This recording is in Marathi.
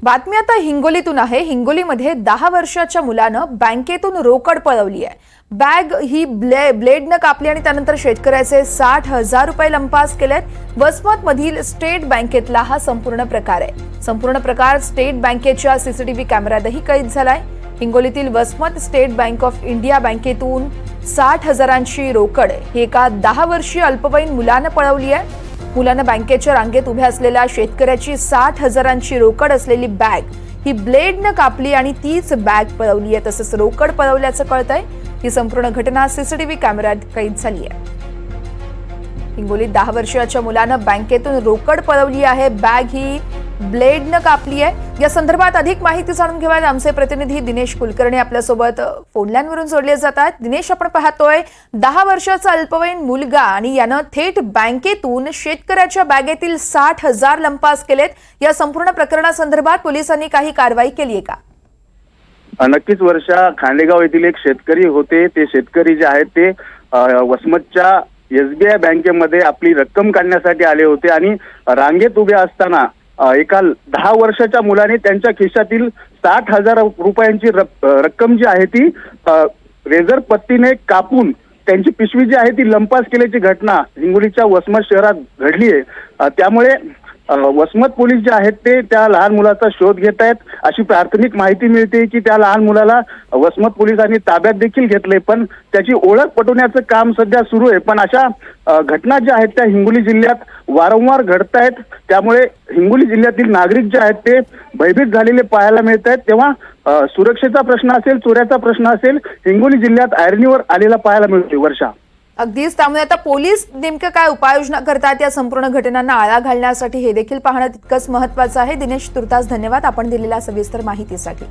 बातमी आता हिंगोलीतून आहे। हिंगोलीमध्ये 10 वर्षाच्या मुलानं बँकेतून रोकड पळवली आहे। बॅग ही ब्लेडनं कापली आणि त्यानंतर शेतकऱ्याचे 60,000 रुपये लंपास केलेत। वसमत मधील स्टेट बँकेतला हा संपूर्ण प्रकार आहे। संपूर्ण प्रकार स्टेट बँकेच्या सीसीटीव्ही कॅमेऱ्यातही कैद झालाय। हिंगोलीतील Vasmat state bank of India बँकेतून 60,000ची रोकड ही एका 10 वर्षीय अल्पवयीन मुलानं पळवली आहे। मुलानं बँकेच्या रांगेत उभ्या असलेल्या शेतकऱ्याची 60,000ची रोकड असलेली बॅग ही ब्लेडनं कापली आणि तीच बॅग पळवली आहे। तसंच रोकड पळवल्याचं कळतंय। ही संपूर्ण घटना सीसीटीव्ही कॅमेऱ्यात कैद झाली आहे। हिंगोलीत 10 वर्षाच्या मुलानं बँकेतून रोकड पळवली आहे। बॅग ही ब्लेडनं कापली आहे। या संदर्भात अधिक माहिती जाणून घेऊयात। आमचे प्रतिनिधी दिनेश कुलकर्णी आपल्यासोबत फोन लाईनवरून जोडले जात आहेत। दिनेश, आपण पाहतोय 10 वर्षाचा अल्पवयीन मुलगा आणि यानं थेट बँकेतून शेतकऱ्याच्या बॅगेतील 60,000 लंपास केलेत। या संपूर्ण प्रकरणासंदर्भात पोलिसांनी काही कारवाई केली आहे का? नक्कीच वर्षा, खांडेगाव येथील एक शेतकरी होते। ते शेतकरी जे आहेत ते वसमतच्या SBI बँकेमध्ये आपली रक्कम काढण्यासाठी आले होते आणि रांगेत उभे असताना एका 10 वर्षाच्या मुलाने त्यांच्या खिशातील 60,000 रुपयांची रक्कम जी आहे ती रेझर पट्टीने कापून त्यांची पिशवी जी आहे ती लंपास केल्याची घटना हिंगोलीच्या वसमत शहरात घडली आहे। त्यामुळे वसमत पोलीस जे आहेत ते त्या लहान मुलाचा शोध घेत आहेत। अशी प्राथमिक माहिती मिळते की त्या लहान मुलाला वसमत पोलिसांनी ताब्यात देखील घेतले, पण त्याची ओळख पटवण्याचं काम सध्या सुरू आहे। पण अशा घटना ज्या आहेत त्या हिंगोली जिल्ह्यात वारंवार घडत आहेत। त्यामुळे हिंगोली जिल्ह्यातील नागरिक जे आहेत ते भयभीत झालेले पाहायला मिळत आहेत। तेव्हा सुरक्षेचा प्रश्न असेल, चोऱ्याचा प्रश्न असेल, हिंगोली जिल्ह्यात ऐरणीवर आलेला पाहायला मिळतोय वर्षा। अगदीच, त्यामुळे आता पोलीस नेमकं काय उपाययोजना करतात या संपूर्ण घटनांना आळा घालण्यासाठी हे देखील पाहणं तितकंच महत्त्वाचं आहे। दिनेश, तुर्तास धन्यवाद आपण दिलेल्या सविस्तर माहितीसाठी।